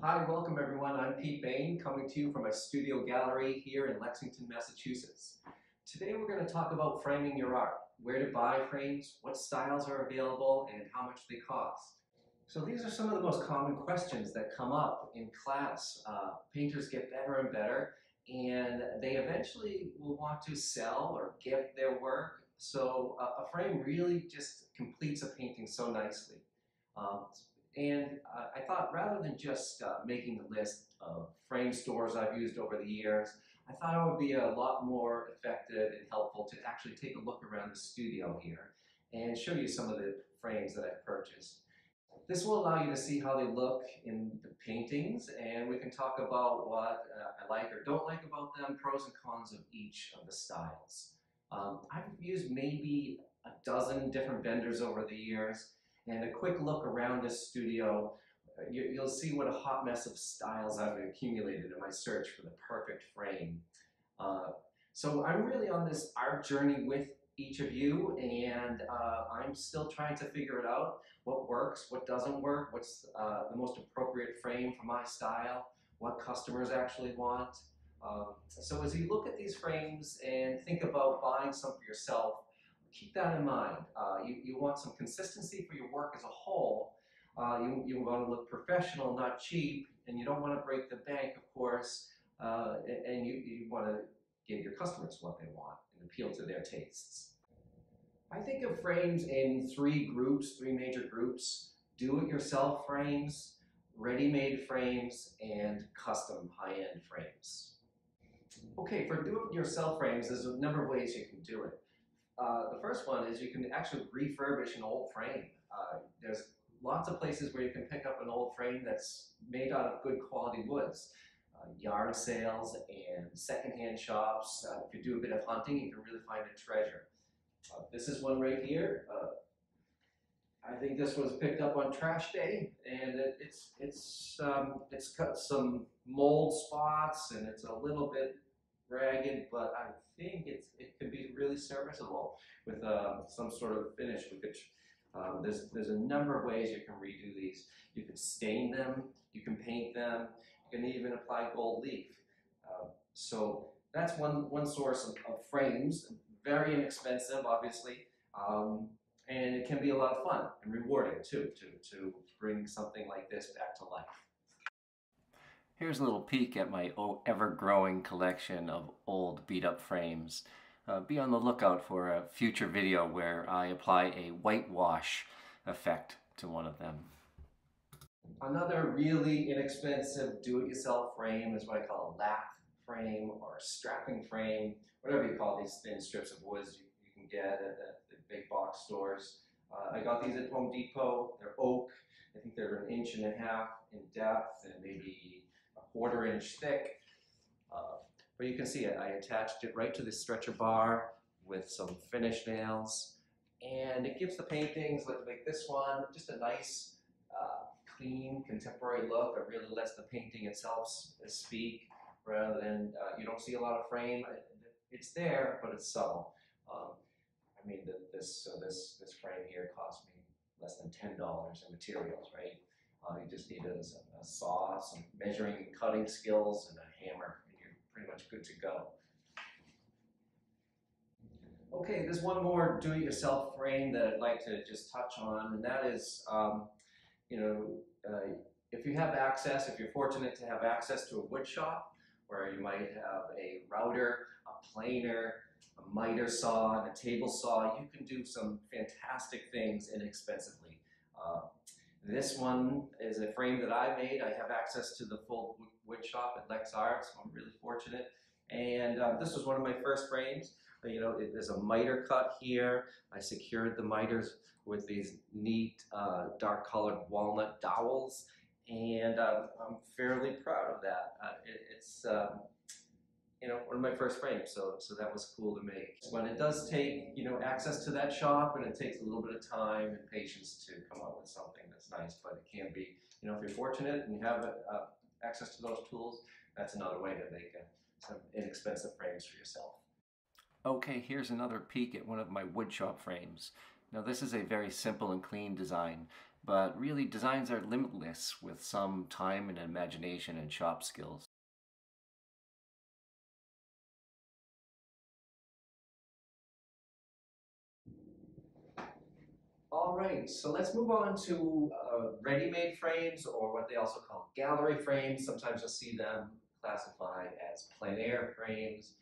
Hi, welcome everyone. I'm Pete Bain, coming to you from my studio gallery here in Lexington, Massachusetts. Today we're going to talk about framing your art, where to buy frames, what styles are available, and how much they cost. So these are some of the most common questions that come up in class. Painters get better and better, and they eventually will want to sell or gift their work. So a frame really just completes a painting so nicely. Um, I thought rather than just making a list of frame stores I've used over the years, I thought it would be a lot more effective and helpful to actually take a look around the studio here and show you some of the frames that I've purchased. This will allow you to see how they look in the paintings, and we can talk about what I like or don't like about them, pros and cons of each of the styles. I've used maybe a dozen different vendors over the years, and a quick look around this studio, you'll see what a hot mess of styles I've accumulated in my search for the perfect frame. So I'm really on this art journey with each of you, and I'm still trying to figure it out. What works, what doesn't work, what's the most appropriate frame for my style, what customers actually want. So as you look at these frames and think about buying some for yourself, keep that in mind. You want some consistency for your work as a whole. You want to look professional, not cheap, and you don't want to break the bank, of course, and you want to give your customers what they want and appeal to their tastes. I think of frames in three major groups: do-it-yourself frames, ready-made frames, and custom high-end frames. Okay, for do-it-yourself frames, there's a number of ways you can do it. The first one is you can actually refurbish an old frame. There's lots of places where you can pick up an old frame that's made out of good quality woods. Yard sales and secondhand shops. If you do a bit of hunting, you can really find a treasure. This is one right here. I think this was picked up on trash day, and it's got some mold spots, and it's a little bit ragged, but I think it could be really serviceable with some sort of finish. There's a number of ways you can redo these. You can stain them, you can paint them, you can even apply gold leaf. So that's one source of frames. Very inexpensive, obviously, and it can be a lot of fun and rewarding too to bring something like this back to life. Here's a little peek at my ever-growing collection of old beat-up frames. Be on the lookout for a future video where I apply a whitewash effect to one of them. Another really inexpensive do-it-yourself frame is what I call a lath frame or a strapping frame, whatever you call these thin strips of wood you can get at the big box stores. I got these at Home Depot. They're oak. I think they're 1.5 inches in depth and maybe a 1/4 inch thick. But you can see it. I attached it right to this stretcher bar with some finish nails, and it gives the paintings like this one just a nice, clean, contemporary look. It really lets the painting itself speak, rather than you don't see a lot of frame. It's there, but it's subtle. I mean, this frame here cost me less than $10 in materials, right? You just need a saw, some measuring and cutting skills, and a hammer, and you're pretty much good to go. Okay, there's one more do-it-yourself frame that I'd like to just touch on, and that is, if you have access, if you're fortunate to have access to a wood shop, where you might have a router, a planer, a miter saw, and a table saw, you can do some fantastic things inexpensively. This one is a frame that I made. I have access to the full wood shop at Lex Art, so I'm really fortunate. And this was one of my first frames. There's a miter cut here. I secured the miters with these neat dark colored walnut dowels, and I'm fairly proud of that. It's one of my first frames, so that was cool to make. But it does take access to that shop, and it takes a little bit of time and patience to come up with something that's nice. But it can be, if you're fortunate and you have access to those tools, that's another way to make some inexpensive frames for yourself. Okay, here's another peek at one of my woodshop frames. Now this is a very simple and clean design, but really designs are limitless with some time and imagination and shop skills. All right, so let's move on to ready-made frames, or what they also call gallery frames. Sometimes you'll see them classified as plein air frames.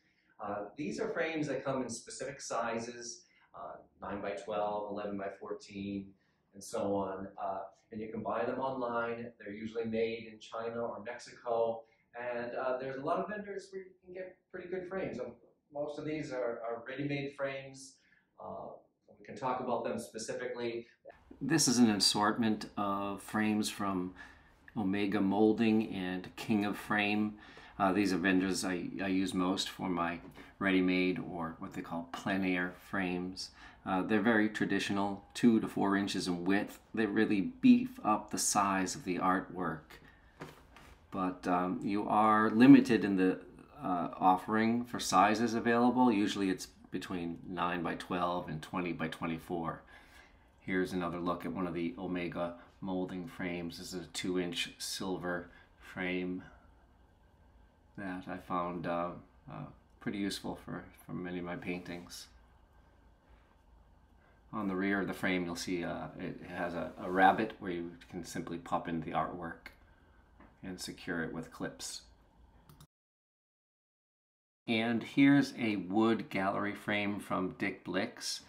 These are frames that come in specific sizes, 9 by 12, 11 by 14, and so on. And you can buy them online. They're usually made in China or Mexico. And there's a lot of vendors where you can get pretty good frames. Most of these are ready-made frames. We can talk about them specifically. This is an assortment of frames from Omega Molding and King of Frame. These are vendors I use most for my ready-made, or what they call plein air frames. They're very traditional, 2 to 4 inches in width. They really beef up the size of the artwork. But you are limited in the offering for sizes available. Usually it's between 9 by 12 and 20 by 24. Here's another look at one of the Omega Molding frames. This is a 2-inch silver frame that I found pretty useful for many of my paintings. On the rear of the frame you'll see it has a rabbit where you can simply pop in the artwork and secure it with clips. And here's a wood gallery frame from Dick Blick's.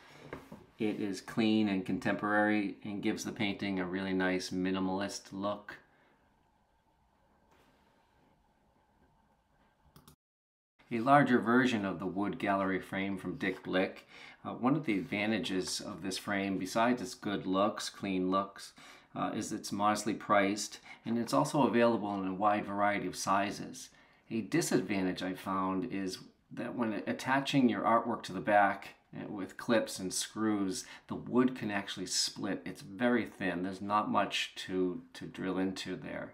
It is clean and contemporary and gives the painting a really nice minimalist look. A larger version of the wood gallery frame from Dick Blick. One of the advantages of this frame, besides its good looks, clean looks, is it's modestly priced, and it's also available in a wide variety of sizes. A disadvantage I found is that when attaching your artwork to the back with clips and screws, the wood can actually split. It's very thin. There's not much to drill into there.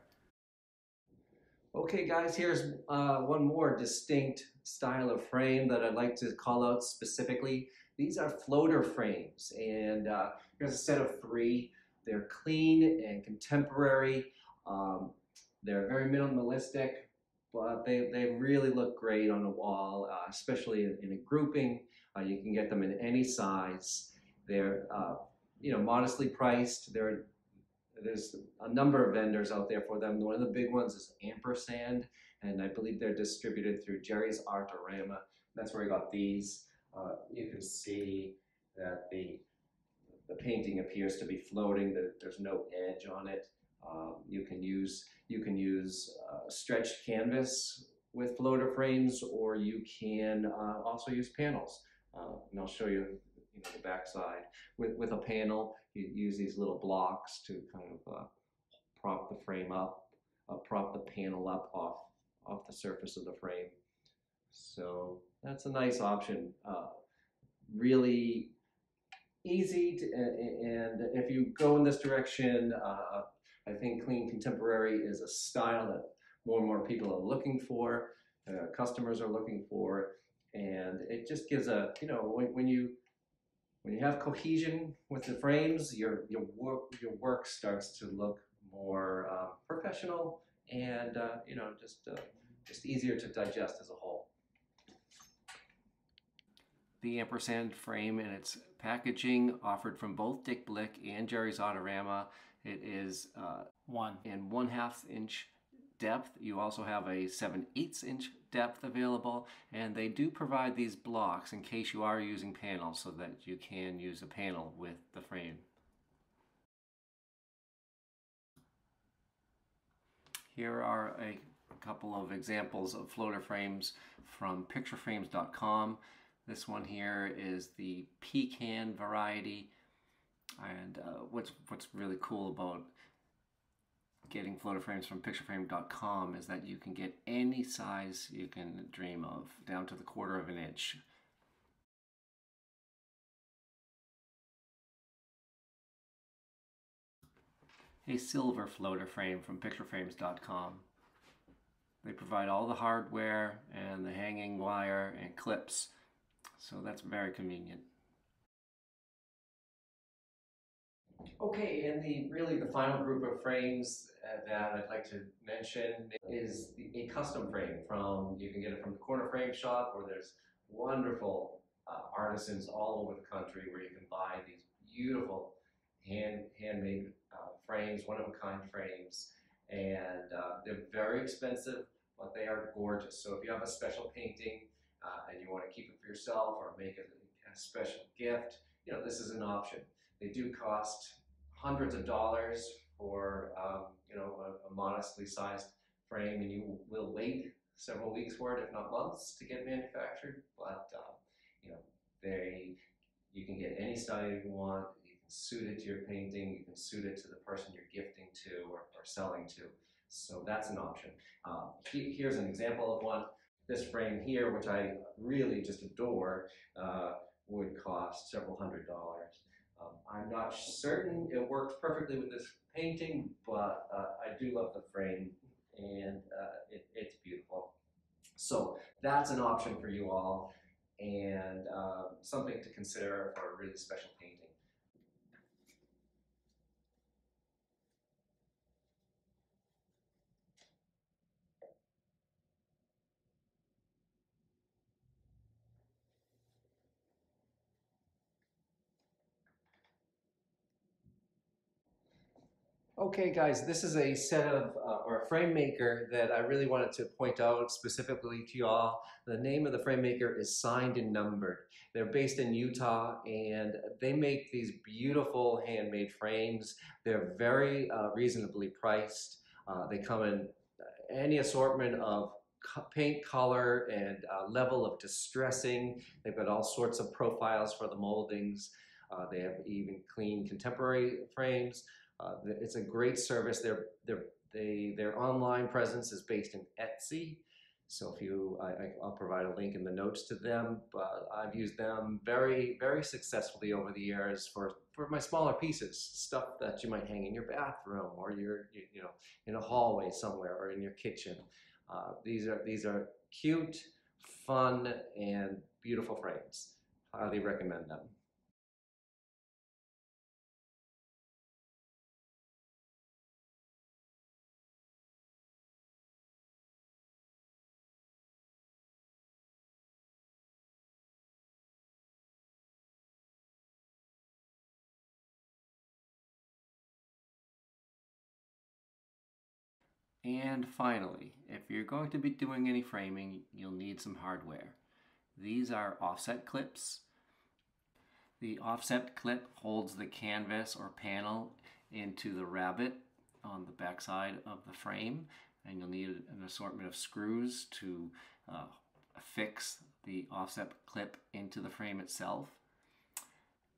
Okay guys, here's one more distinct style of frame that I'd like to call out specifically. These are floater frames, and here's a set of 3. They're clean and contemporary. They're very minimalistic, but they really look great on a wall, especially in a grouping. You can get them in any size. They're modestly priced. There's a number of vendors out there for them. One of the big ones is Ampersand, and I believe they're distributed through Jerry's Artorama. That's where I got these. You can see that the painting appears to be floating. There's no edge on it. You can use stretched canvas with floater frames, or you can also use panels. And I'll show you, the back side. With a panel, you use these little blocks to kind of prop the frame up, prop the panel up off the surface of the frame. So that's a nice option. Really easy, and if you go in this direction, I think clean contemporary is a style that more and more people are looking for, customers are looking for, and it just gives a, when you have cohesion with the frames, your work starts to look more professional and just easier to digest as a whole. The Ampersand frame and its packaging, offered from both Dick Blick and Jerry's Autorama. It is 1 1/2 inch depth. You also have a 7/8 inch depth available, and they do provide these blocks in case you are using panels, so that you can use a panel with the frame. Here are a couple of examples of floater frames from pictureframes.com. This one here is the pecan variety, and what's really cool about getting floater frames from pictureframe.com is that you can get any size you can dream of, down to the 1/4 of an inch. A silver floater frame from pictureframes.com. They provide all the hardware and the hanging wire and clips, so that's very convenient. Okay, and the final group of frames that I'd like to mention is a custom frame from, you can get it from the corner frame shop, or there's wonderful artisans all over the country where you can buy these beautiful handmade frames, one-of-a-kind frames, and they're very expensive, but they are gorgeous. So if you have a special painting and you want to keep it for yourself or make it a special gift, this is an option. They do cost hundreds of dollars for a modestly sized frame, and you will wait several weeks for it, if not months, to get manufactured. But you know, they you can get any style you want. You can suit it to your painting. You can suit it to the person you're gifting to or selling to. So that's an option. Here's an example of one. This frame here, which I really just adore, would cost several $100s. I'm not certain it works perfectly with this painting, but I do love the frame, and it's beautiful. So that's an option for you all, and something to consider for a really special painting. Okay, guys, this is a set of, or a frame maker that I really wanted to point out specifically to you all. The name of the frame maker is Signed and Numbered. They're based in Utah, and they make these beautiful handmade frames. They're very reasonably priced. They come in any assortment of paint color and level of distressing. They've got all sorts of profiles for the moldings. They have even clean contemporary frames. It's a great service. Their online presence is based in Etsy. So if I'll provide a link in the notes to them, but I've used them very, very successfully over the years for my smaller pieces, stuff that you might hang in your bathroom or in a hallway somewhere or in your kitchen. These are cute, fun, and beautiful frames. Highly recommend them. And finally, if you're going to be doing any framing, you'll need some hardware. These are offset clips. The offset clip holds the canvas or panel into the rabbet on the backside of the frame, and you'll need an assortment of screws to affix the offset clip into the frame itself.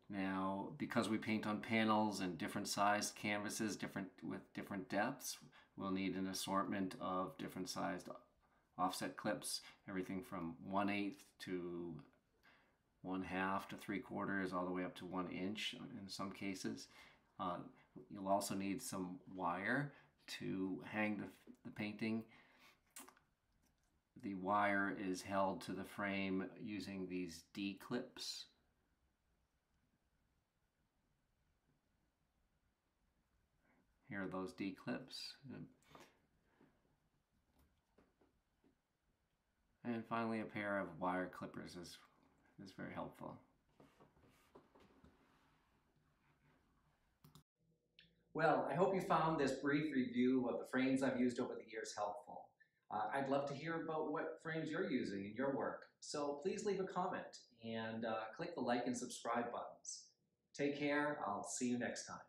Now, because we paint on panels and different sized canvases with different depths, we'll need an assortment of different sized offset clips, everything from 1/8 to 1/2 to 3/4, all the way up to 1 inch in some cases. You'll also need some wire to hang the painting. The wire is held to the frame using these D-clips. Here are those D-clips. And finally, a pair of wire clippers is very helpful. Well, I hope you found this brief review of the frames I've used over the years helpful. I'd love to hear about what frames you're using in your work, so please leave a comment and click the like and subscribe buttons. Take care. I'll see you next time.